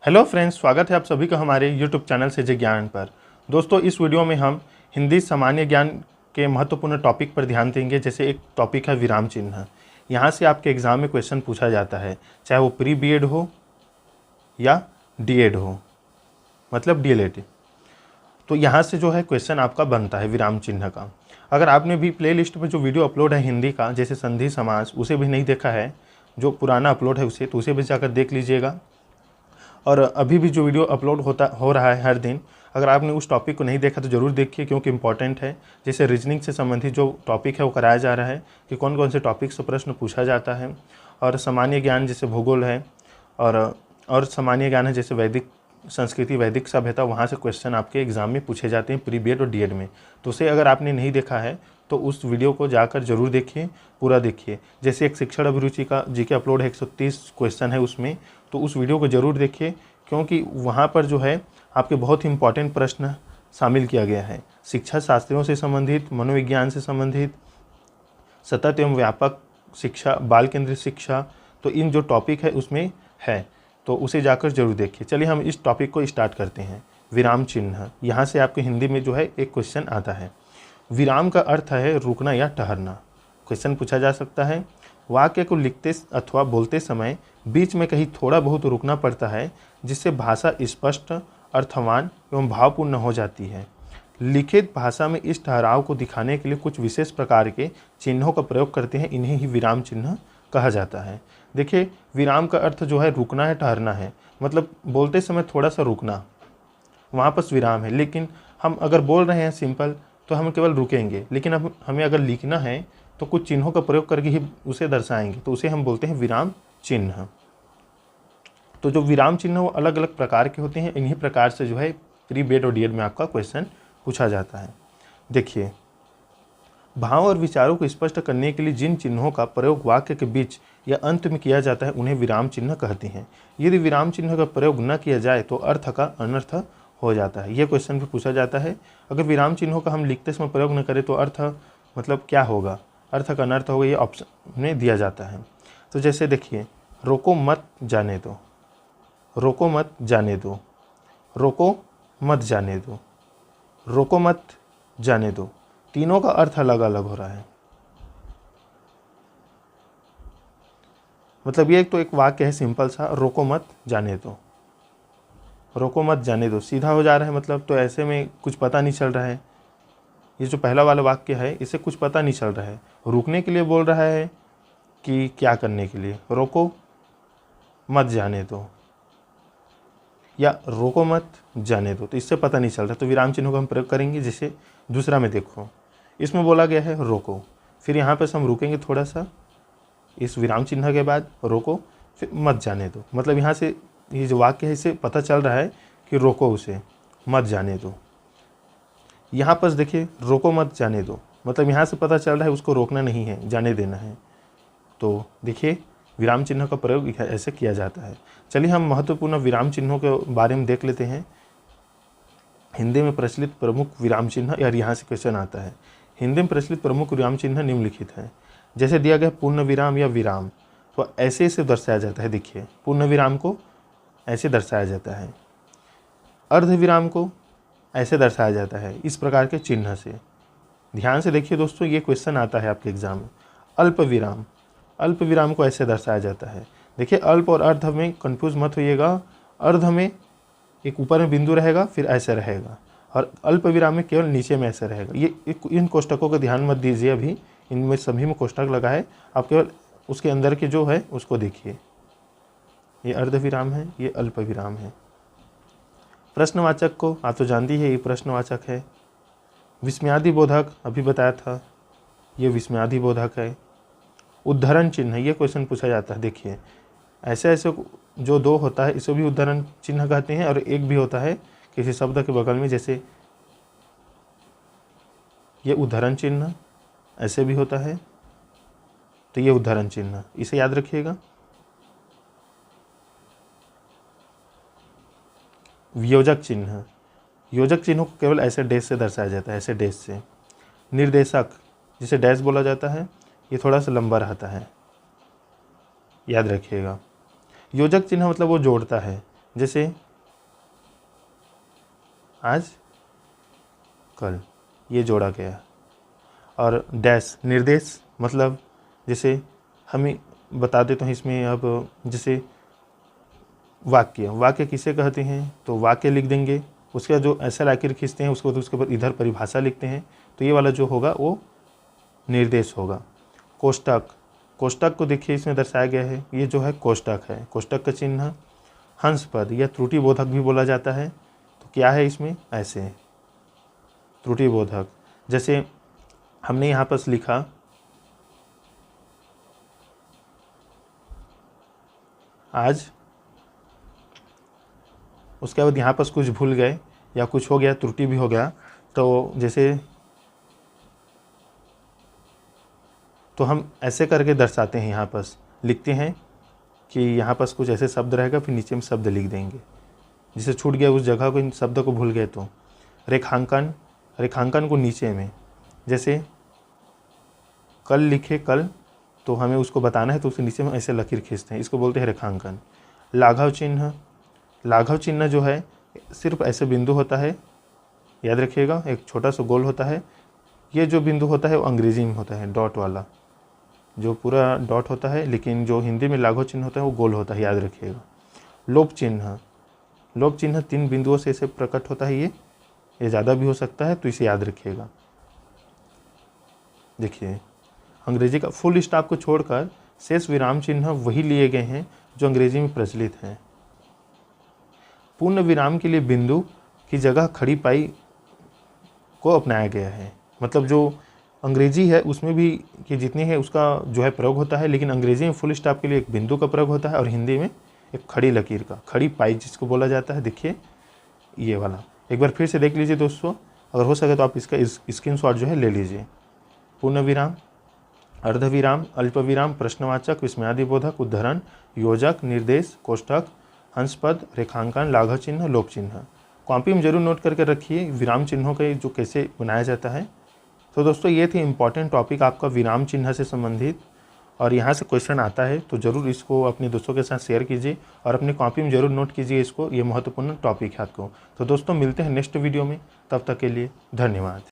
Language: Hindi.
हेलो फ्रेंड्स, स्वागत है आप सभी का हमारे यूट्यूब चैनल से जे ज्ञान पर। दोस्तों, इस वीडियो में हम हिंदी सामान्य ज्ञान के महत्वपूर्ण टॉपिक पर ध्यान देंगे। जैसे एक टॉपिक है विराम चिन्ह। यहाँ से आपके एग्ज़ाम में क्वेश्चन पूछा जाता है, चाहे वो प्री बीएड हो या डीएड हो, मतलब डीएलएड। तो यहाँ से जो है क्वेश्चन आपका बनता है विराम चिन्ह का। अगर आपने भी प्लेलिस्ट में जो वीडियो अपलोड है हिंदी का, जैसे संधि समास, उसे भी नहीं देखा है, जो पुराना अपलोड है उसे, तो उसे भी जाकर देख लीजिएगा। और अभी भी जो वीडियो अपलोड हो रहा है हर दिन, अगर आपने उस टॉपिक को नहीं देखा तो ज़रूर देखिए, क्योंकि इंपॉर्टेंट है। जैसे रीजनिंग से संबंधित जो टॉपिक है वो कराया जा रहा है कि कौन कौन से टॉपिक से प्रश्न पूछा जाता है। और सामान्य ज्ञान जैसे भूगोल है, और सामान्य ज्ञान है जैसे वैदिक संस्कृति, वैदिक सभ्यता, वहाँ से क्वेश्चन आपके एग्ज़ाम में पूछे जाते हैं प्री बीएड और डीएड में। तो उसे अगर आपने नहीं देखा है तो उस वीडियो को जाकर जरूर देखिए, पूरा देखिए। जैसे एक शिक्षण अभिरुचि का जीके अपलोड है, 130 क्वेश्चन है उसमें, तो उस वीडियो को ज़रूर देखिए, क्योंकि वहाँ पर जो है आपके बहुत ही इंपॉर्टेंट प्रश्न शामिल किया गया है। शिक्षा शास्त्रों से संबंधित, मनोविज्ञान से संबंधित, सतत एवं व्यापक शिक्षा, बाल केंद्रित शिक्षा, तो इन जो टॉपिक है उसमें है, तो उसे जाकर जरूर देखिए। चलिए हम इस टॉपिक को स्टार्ट करते हैं। विराम चिन्ह, यहाँ से आपके हिंदी में जो है एक क्वेश्चन आता है। विराम का अर्थ है रुकना या ठहरना। क्वेश्चन पूछा जा सकता है, वाक्य को लिखते अथवा बोलते समय बीच में कहीं थोड़ा बहुत रुकना पड़ता है, जिससे भाषा स्पष्ट, अर्थवान एवं भावपूर्ण हो जाती है। लिखित भाषा में इस ठहराव को दिखाने के लिए कुछ विशेष प्रकार के चिन्हों का प्रयोग करते हैं, इन्हें ही विराम चिन्ह कहा जाता है। देखिए, विराम का अर्थ जो है रुकना है, ठहरना है, मतलब बोलते समय थोड़ा सा रुकना, वहाँ पर विराम है। लेकिन हम अगर बोल रहे हैं सिंपल तो हम केवल रुकेंगे, लेकिन अब हमें अगर लिखना है तो कुछ चिन्हों का प्रयोग करके ही उसे दर्शाएंगे, तो उसे हम बोलते हैं विराम चिन्ह। तो जो विराम चिन्ह वो अलग अलग प्रकार के होते हैं, इन्हीं प्रकार से जो है प्री बीएड और डीएड में आपका क्वेश्चन पूछा जाता है। देखिए, भाव और विचारों को स्पष्ट करने के लिए जिन चिन्हों का प्रयोग वाक्य के बीच या अंत में किया जाता है उन्हें विराम चिन्ह कहते हैं। यदि विराम चिन्ह का प्रयोग न किया जाए तो अर्थ का अनर्थ हो जाता है। यह क्वेश्चन भी पूछा जाता है, अगर विराम चिन्हों का हम लिखते समय प्रयोग न करें तो अर्थ मतलब क्या होगा, अर्थ का अनर्थ होगा, ये ऑप्शन में दिया जाता है। तो जैसे देखिए, रोको मत जाने दो, रोको मत जाने दो, रोको मत जाने दो, रोको मत जाने दो, तीनों का अर्थ अलग अलग हो रहा है। मतलब ये तो एक वाक्य है सिंपल सा, रोको मत जाने दो, रोको मत जाने दो, सीधा हो जा रहा है मतलब, तो ऐसे में कुछ पता नहीं चल रहा है। ये जो पहला वाला वाक्य है इसे कुछ पता नहीं चल रहा है, रुकने के लिए बोल रहा है कि क्या करने के लिए, रोको मत जाने दो या रोको मत जाने दो, तो इससे पता नहीं चल रहा। तो विराम चिन्हों का हम प्रयोग करेंगे। जैसे दूसरा में देखो, इसमें बोला गया है रोको, फिर यहाँ पर हम रुकेंगे थोड़ा सा, इस विराम चिन्ह के बाद रोको, फिर मत जाने दो, मतलब यहाँ से ये जो वाक्य है इससे पता चल रहा है कि रोको उसे, मत जाने दो। यहाँ पर देखिए, रोको मत जाने दो, मतलब यहाँ से पता चल रहा है उसको रोकना नहीं है, जाने देना है। तो देखिए, विराम चिन्ह का प्रयोग ऐसे किया जाता है। चलिए हम महत्वपूर्ण विराम चिन्हों के बारे में देख लेते हैं। हिंदी में प्रचलित प्रमुख विराम चिन्ह, यार यहाँ से क्वेश्चन आता है। हिंदी में प्रचलित प्रमुख विराम चिन्ह निम्नलिखित है। जैसे दिया गया पूर्ण विराम या विराम, तो ऐसे इसे दर्शाया जाता है। देखिए, पूर्ण विराम को ऐसे दर्शाया जाता है, अर्ध विराम को ऐसे दर्शाया जाता है, इस प्रकार के चिन्ह से। ध्यान से देखिए दोस्तों, ये क्वेश्चन आता है आपके एग्जाम में। अल्प विराम, अल्प विराम को ऐसे दर्शाया जाता है। देखिए, अल्प और अर्ध में कंफ्यूज मत होइएगा। अर्ध में एक ऊपर में बिंदु रहेगा, फिर ऐसे रहेगा, और अल्प विराम में केवल नीचे में ऐसे रहेगा। ये इन कोष्टकों का ध्यान मत दीजिए, अभी इनमें सभी में कोष्टक लगा है, आप केवल उसके अंदर के जो है उसको देखिए। ये अर्ध विराम है, ये अल्प विराम है। प्रश्नवाचक को आप तो जानती है, ये प्रश्नवाचक है। विस्मयादि बोधक अभी बताया था, ये विस्मयादि बोधक है। उद्धरण चिन्ह, ये क्वेश्चन पूछा जाता है। देखिए, ऐसे ऐसे जो दो होता है इसे भी उद्धरण चिन्ह कहते हैं, और एक भी होता है किसी शब्द के बगल में, जैसे ये उद्धरण चिन्ह ऐसे भी होता है, तो ये उद्धरण चिन्ह, इसे याद रखिएगा। योजक चिन्ह, योजक चिन्हों को केवल ऐसे डैश से दर्शाया जाता है, ऐसे डैश से। निर्देशक, जिसे डैश बोला जाता है, ये थोड़ा सा लंबा रहता है, याद रखिएगा। योजक चिन्ह मतलब वो जोड़ता है, जैसे आज कल, ये जोड़ा गया। और डैश निर्देश मतलब जैसे हमें बता देता हूँ इसमें। अब जैसे वाक्य किसे कहते हैं, तो वाक्य लिख देंगे। उसका जो ऐसा आखिर खींचते हैं उसको, तो उसके ऊपर इधर परिभाषा लिखते हैं, तो ये वाला जो होगा वो निर्देश होगा। कोष्टक को देखिए इसमें दर्शाया गया है, ये जो है कोष्टक है। कोष्टक का चिन्ह हंस पद या त्रुटिबोधक भी बोला जाता है। तो क्या है इसमें, ऐसे त्रुटिबोधक। जैसे हमने यहाँ पर लिखा आज, उसके बाद यहाँ पर कुछ भूल गए या कुछ हो गया, त्रुटि भी हो गया, तो जैसे तो हम ऐसे करके दर्शाते हैं। यहाँ पर लिखते हैं कि यहाँ पर कुछ ऐसे शब्द रहेगा, फिर नीचे में शब्द लिख देंगे। जिसे छूट गया उस जगह को, इन शब्द को भूल गए तो रेखांकन को नीचे में, जैसे कल लिखे कल, तो हमें उसको बताना है तो उसके नीचे में ऐसे लकीर खींचते हैं, इसको बोलते हैं रेखांकन। लाघव चिन्ह जो है सिर्फ ऐसे बिंदु होता है, याद रखिएगा, एक छोटा सा गोल होता है। ये जो बिंदु होता है वो अंग्रेजी में होता है डॉट वाला, जो पूरा डॉट होता है, लेकिन जो हिंदी में लाघव चिन्ह होता है वो गोल होता है, याद रखिएगा। लोप चिन्ह 3 बिंदुओं से इसे प्रकट होता है। ये ज़्यादा भी हो सकता है, तो इसे याद रखिएगा। देखिए अंग्रेजी का फुल स्टॉप को छोड़कर शेष विराम चिन्ह वही लिए गए हैं जो अंग्रेजी में प्रचलित हैं। पूर्ण विराम के लिए बिंदु की जगह खड़ी पाई को अपनाया गया है। मतलब जो अंग्रेजी है उसमें भी कि जितनी है उसका जो है प्रयोग होता है, लेकिन अंग्रेजी में फुल स्टॉप के लिए एक बिंदु का प्रयोग होता है और हिंदी में एक खड़ी लकीर का, खड़ी पाई जिसको बोला जाता है। देखिए ये वाला एक बार फिर से देख लीजिए दोस्तों, अगर हो सके तो आप इसका स्क्रीनशॉट जो है ले लीजिए। पूर्ण विराम, अर्धविराम, अल्पविराम, प्रश्नवाचक, विस्मयादिबोधक, उद्धरण, योजक, निर्देश, कोष्ठक, हंसपद, रेखांकन, लाघव चिन्ह, लोप चिन्ह। कॉपी में जरूर नोट करके रखिए विराम चिन्हों के जो कैसे बनाया जाता है। तो दोस्तों ये थी इम्पॉर्टेंट टॉपिक आपका विराम चिन्ह से संबंधित, और यहाँ से क्वेश्चन आता है तो ज़रूर इसको अपने दोस्तों के साथ शेयर कीजिए और अपनी कॉपी में ज़रूर नोट कीजिए इसको, ये महत्वपूर्ण टॉपिक है आपको। तो दोस्तों मिलते हैं नेक्स्ट वीडियो में, तब तक के लिए धन्यवाद।